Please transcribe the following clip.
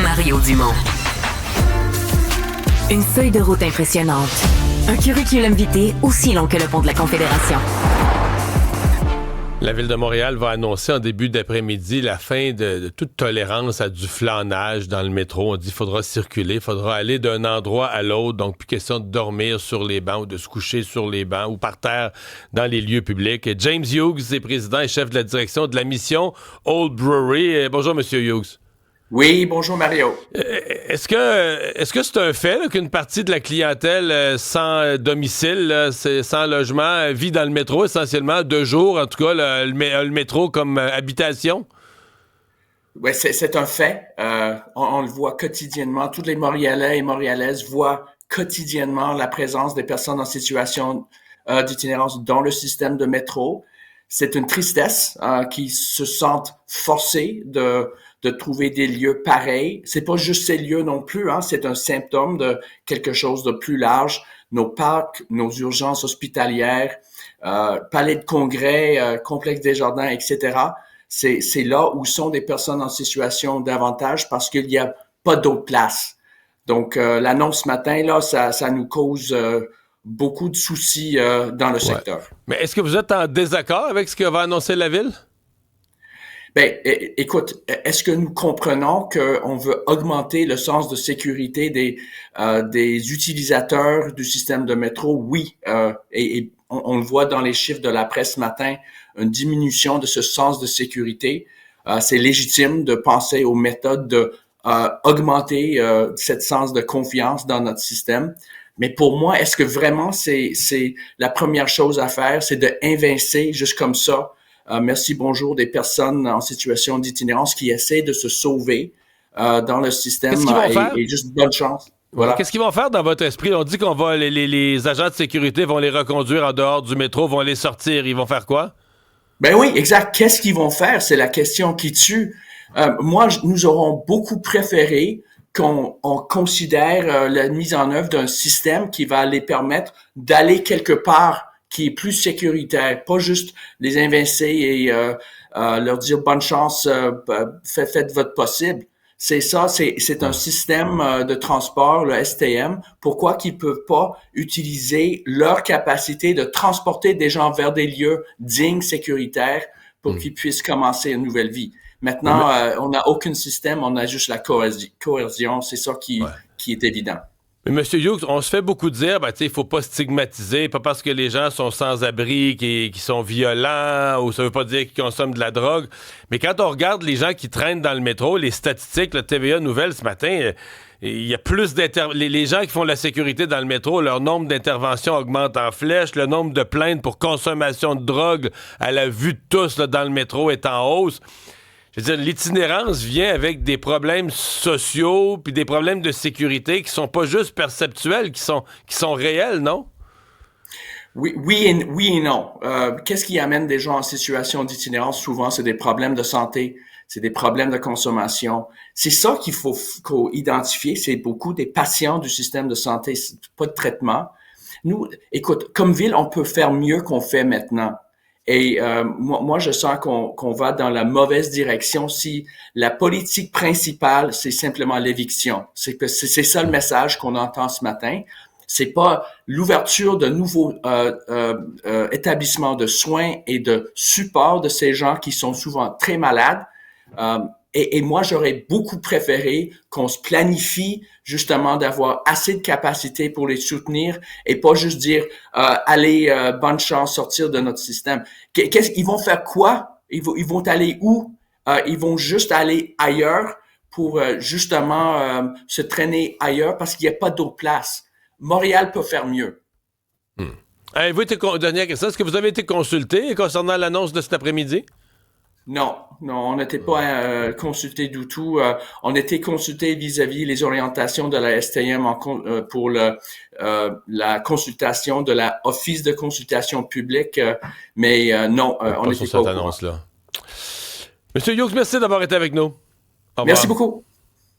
Mario Dumont. Une feuille de route impressionnante. Un curriculum vitae aussi long que le pont de la Confédération. La Ville de Montréal va annoncer en début d'après-midi la fin de toute tolérance à du flânage dans le métro. On dit qu'il faudra circuler, il faudra aller d'un endroit à l'autre. Donc, plus question de dormir sur les bancs ou de se coucher sur les bancs ou par terre dans les lieux publics. James Hughes est président et chef de la direction de la mission Old Brewery. Bonjour, Monsieur Hughes. Oui, bonjour Mario. Est-ce que c'est un fait là, qu'une partie de la clientèle sans domicile, là, sans logement, vit dans le métro essentiellement 2 jours, en tout cas le métro comme habitation? Oui, c'est un fait. On le voit quotidiennement. Tous les Montréalais et Montréalaises voient quotidiennement la présence des personnes en situation d'itinérance dans le système de métro. C'est une tristesse qui se sentent forcés de trouver des lieux pareils. C'est pas juste ces lieux non plus, c'est un symptôme de quelque chose de plus large. Nos parcs, nos urgences hospitalières, palais de congrès, complexe des jardins, etc. C'est là où sont des personnes en situation d'avantage parce qu'il n'y a pas d'autre place. Donc, l'annonce ce matin, là, ça nous cause beaucoup de soucis dans le secteur. Mais est-ce que vous êtes en désaccord avec ce que va annoncer la Ville? Ben, écoute, est-ce que nous comprenons qu'on veut augmenter le sens de sécurité des utilisateurs du système de métro? Oui, et on le voit dans les chiffres de la presse ce matin, une diminution de ce sens de sécurité. C'est légitime de penser aux méthodes de augmenter cette sens de confiance dans notre système. Mais pour moi, est-ce que vraiment c'est la première chose à faire, c'est de évincer juste comme ça merci, bonjour, des personnes en situation d'itinérance qui essaient de se sauver dans le système et juste bonne chance. Voilà. Qu'est-ce qu'ils vont faire dans votre esprit? On dit qu'on va les agents de sécurité vont les reconduire en dehors du métro, vont les sortir. Ils vont faire quoi? Ben oui, exact. Qu'est-ce qu'ils vont faire? C'est la question qui tue. Nous aurons beaucoup préféré qu'on considère la mise en œuvre d'un système qui va les permettre d'aller quelque part qui est plus sécuritaire, pas juste les évincer et leur dire bonne chance, faites votre possible. C'est ça, c'est un système de transport, le STM. Pourquoi qu'ils peuvent pas utiliser leur capacité de transporter des gens vers des lieux dignes, sécuritaires, pour qu'ils puissent commencer une nouvelle vie? Maintenant, on n'a aucun système, on a juste la coercion. C'est ça qui est évident. Mais M. Hughes, on se fait beaucoup dire, il faut pas stigmatiser, pas parce que les gens sont sans-abri, qui sont violents, ou ça veut pas dire qu'ils consomment de la drogue. Mais quand on regarde les gens qui traînent dans le métro, les statistiques, le TVA Nouvelle ce matin, il y a plus les gens qui font la sécurité dans le métro, leur nombre d'interventions augmente en flèche, le nombre de plaintes pour consommation de drogue à la vue de tous là, dans le métro est en hausse. Je veux dire, l'itinérance vient avec des problèmes sociaux puis des problèmes de sécurité qui sont pas juste perceptuels, qui sont réels, non? Oui et non. Qu'est-ce qui amène des gens en situation d'itinérance? Souvent, c'est des problèmes de santé, c'est des problèmes de consommation. C'est ça qu'il faut identifier. C'est beaucoup des patients du système de santé, pas de traitement. Nous, écoute, comme ville, on peut faire mieux qu'on fait maintenant. Et moi, je sens qu'on va dans la mauvaise direction si la politique principale, c'est simplement l'éviction. C'est ça le message qu'on entend ce matin. C'est pas l'ouverture de nouveaux établissements de soins et de support de ces gens qui sont souvent très malades. Et moi, j'aurais beaucoup préféré qu'on se planifie justement d'avoir assez de capacité pour les soutenir et pas juste dire allez, bonne chance, sortir de notre système. Ils vont faire quoi? Ils vont aller où? Ils vont juste aller ailleurs pour justement se traîner ailleurs parce qu'il n'y a pas d'autre place. Montréal peut faire mieux. Avez-vous été dernière question, est-ce que vous avez été consulté concernant l'annonce de cet après-midi? Non, on n'était pas consulté du tout. On était consulté vis-à-vis les orientations de la STM pour la consultation de la Office de consultation publique, mais non, on n'était pas sur cette annonce-là. Monsieur Hughes, merci d'avoir été avec nous. Au revoir. Merci beaucoup.